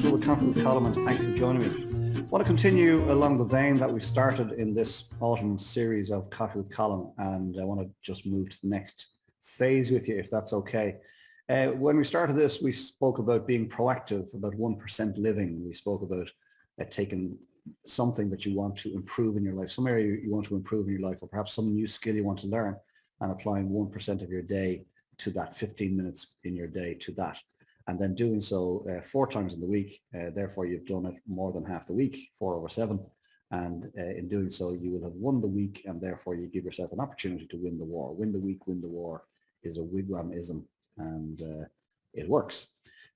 usual, the Coffee with Colin, and thank you for joining me. I want to continue along the vein that we started in this autumn series of Coffee with Colin, and I want to just move to the next phase with you, if that's okay. When we started this, we spoke about being proactive, about 1% living. We spoke about taking something that you want to improve in your life, some area you want to improve in your life, or perhaps some new skill you want to learn, and applying 1% of your day to that, 15 minutes in your day to that. And then doing so 4 times in the week. Therefore, you've done it more than half the week, 4 over 7. And in doing so, you will have won the week, and therefore you give yourself an opportunity to win the war. Win the week, win the war is a wigwamism, and it works.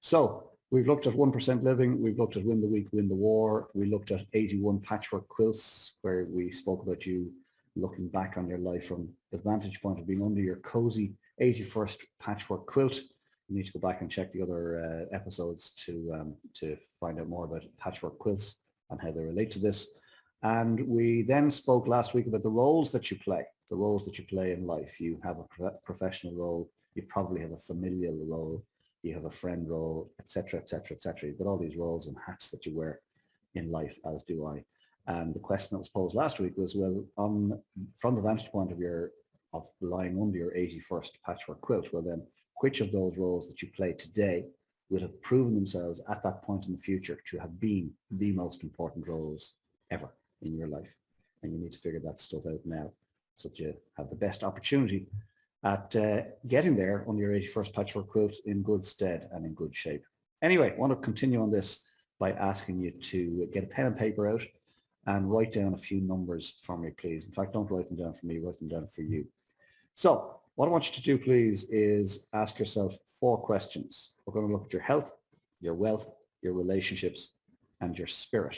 So we've looked at 1% living. We've looked at win the week, win the war. We looked at 81 patchwork quilts, where we spoke about you looking back on your life from the vantage point of being under your cozy 81st patchwork quilt. You need to go back and check the other episodes to find out more about patchwork quilts and how they relate to this. And we then spoke last week about the roles that you play, in life. You have a professional role, you probably have a familial role, you have a friend role, etc., etc., etc. You've got all these roles and hats that you wear in life, as do I. And the question that was posed last week was, well, from the vantage point of lying under your 81st patchwork quilt, well then, which of those roles that you play today would have proven themselves at that point in the future to have been the most important roles ever in your life? And you need to figure that stuff out now so that you have the best opportunity at getting there on your 81st patchwork quilt in good stead and in good shape. Anyway, I want to continue on this by asking you to get a pen and paper out and write down a few numbers for me, please. In fact, don't write them down for me, write them down for you. So what I want you to do, please, is ask yourself 4 questions. We're going to look at your health, your wealth, your relationships, and your spirit.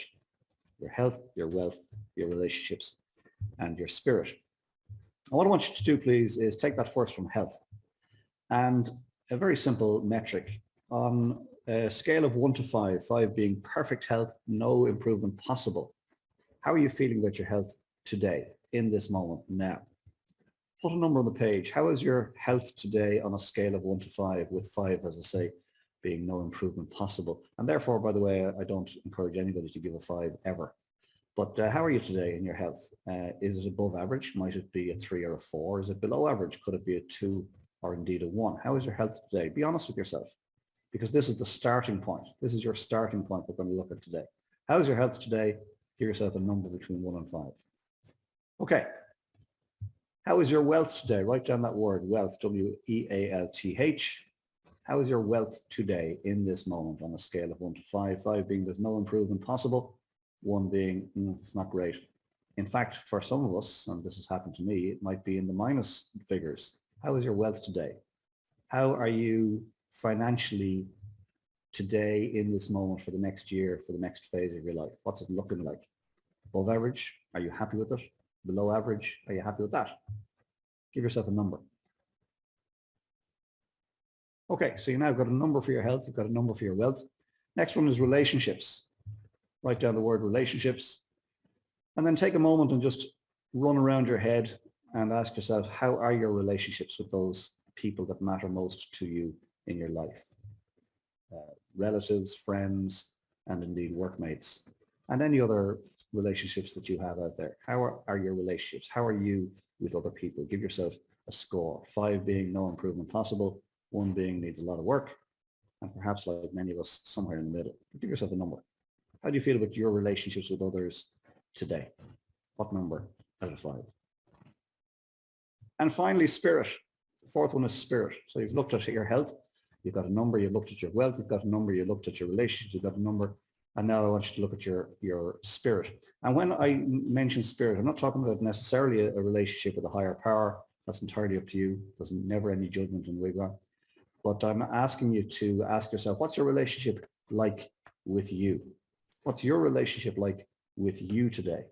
Your health, your wealth, your relationships, and your spirit. And what I want you to do, please, is take that first from health. And a very simple metric on a scale of 1 to 5, 5 being perfect health, no improvement possible. How are you feeling about your health today, in this moment, now? Put a number on the page. How is your health today on a scale of 1 to 5, with 5, as I say, being no improvement possible? And therefore, by the way, I don't encourage anybody to give a 5 ever. But how are you today in your health? Is it above average? Might it be a 3 or a 4? Is it below average? Could it be a 2 or indeed a 1? How is your health today? Be honest with yourself, because this is the starting point. This is your starting point we're going to look at today. How is your health today? Give yourself a number between 1 and 5. Okay. How is your wealth today? Write down that word, wealth, W-E-A-L-T-H. How is your wealth today in this moment on a scale of 1 to 5? 5 being there's no improvement possible, 1 being it's not great. In fact, for some of us, and this has happened to me, it might be in the minus figures. How is your wealth today? How are you financially today in this moment for the next year, for the next phase of your life? What's it looking like? Above average? Are you happy with it? Below average? Are you happy with that? Give yourself a number. Okay, so you now got a number for your health, you've got a number for your wealth. Next one is relationships. Write down the word relationships, and then take a moment and just run around your head and ask yourself, how are your relationships with those people that matter most to you in your life? Relatives, friends, and indeed workmates, and any other relationships that you have out there. How are your relationships? How are you with other people? Give yourself a score. 5 being no improvement possible, 1 being needs a lot of work, and perhaps like many of us, somewhere in the middle. Give yourself a number. How do you feel about your relationships with others today? What number out of 5? And finally, spirit. The 4th one is spirit. So you've looked at your health, you've got a number, you've looked at your wealth, you've got a number, you looked at your relationships, you've got a number. And now I want you to look at your spirit. And when I mention spirit, I'm not talking about necessarily a relationship with a higher power. That's entirely up to you. There's never any judgment in wigwam. But I'm asking you to ask yourself, what's your relationship like with you? What's your relationship like with you today?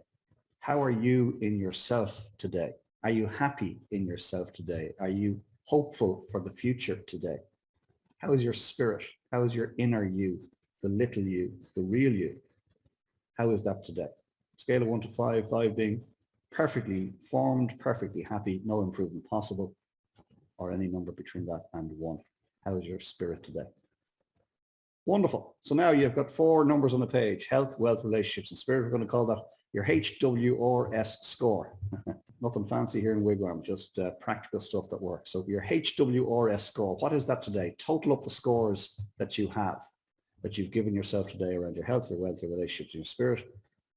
How are you in yourself today? Are you happy in yourself today? Are you hopeful for the future today? How is your spirit? How is your inner you? The little you, the real you. How is that today? Scale of 1 to 5, 5 being perfectly formed, perfectly happy, no improvement possible, or any number between that and 1. How is your spirit today? Wonderful. So now you've got 4 numbers on the page: health, wealth, relationships, and spirit. We're going to call that your HRS score. Nothing fancy here in Wigwam, just practical stuff that works. So your HRS score, what is that today? Total up the scores that you have, that you've given yourself today around your health, your wealth, your relationships, your spirit,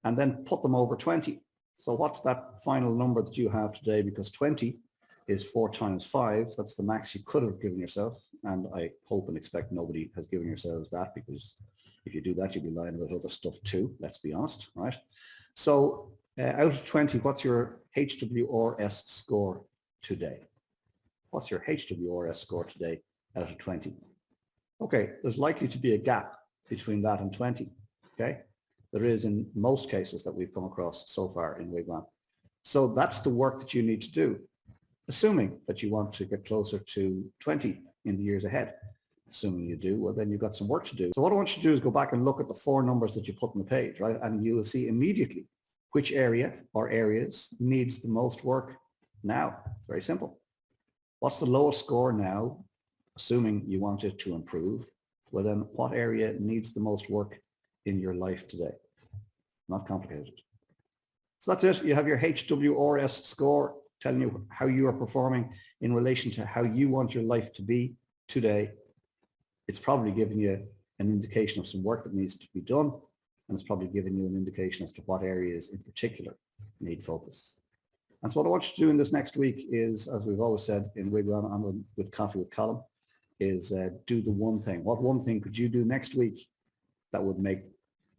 and then put them over 20. So what's that final number that you have today? Because 20 is 4 times 5. That's the max you could have given yourself. And I hope and expect nobody has given yourselves that, because if you do that, you'll be lying about other stuff too, let's be honest, right? So out of 20, what's your HRS score today? What's your HRS score today out of 20? Okay, there's likely to be a gap between that and 20, okay? There is in most cases that we've come across so far in Wigwam. So that's the work that you need to do, assuming that you want to get closer to 20 in the years ahead. Assuming you do, well, then you've got some work to do. So what I want you to do is go back and look at the 4 numbers that you put on the page, right? And you will see immediately which area or areas needs the most work now. It's very simple. What's the lowest score now, assuming you want it to improve? Well, then what area needs the most work in your life today? Not complicated. So that's it. You have your HRS score telling you how you are performing in relation to how you want your life to be today. It's probably giving you an indication of some work that needs to be done, and it's probably giving you an indication as to what areas in particular need focus. And so what I want you to do in this next week is, as we've always said in Wigwam and with Coffee with Colin, is do the one thing. What one thing could you do next week that would make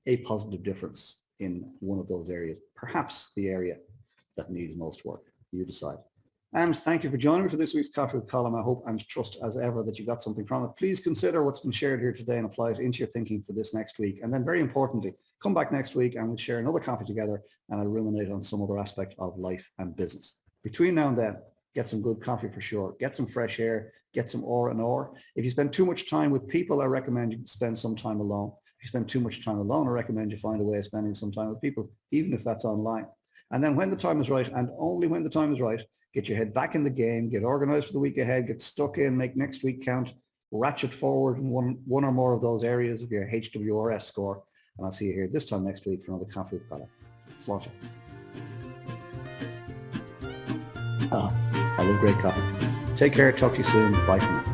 a positive difference in one of those areas? Perhaps the area that needs most work. You decide. And thank you for joining me for this week's Coffee with Colin. I hope and trust as ever that you got something from it. Please consider what's been shared here today and apply it into your thinking for this next week. And then very importantly, come back next week and we'll share another coffee together and I'll ruminate on some other aspect of life and business. Between now and then, get some good coffee for sure. Get some fresh air, get some R&R. If you spend too much time with people, I recommend you spend some time alone. If you spend too much time alone, I recommend you find a way of spending some time with people, even if that's online. And then when the time is right, and only when the time is right, get your head back in the game, get organized for the week ahead, get stuck in, make next week count, ratchet forward in one or more of those areas of your HRS score. And I'll see you here this time next week for another Coffee with Colin. Slaughter. I love great coffee. Take care. Talk to you soon. Bye for now.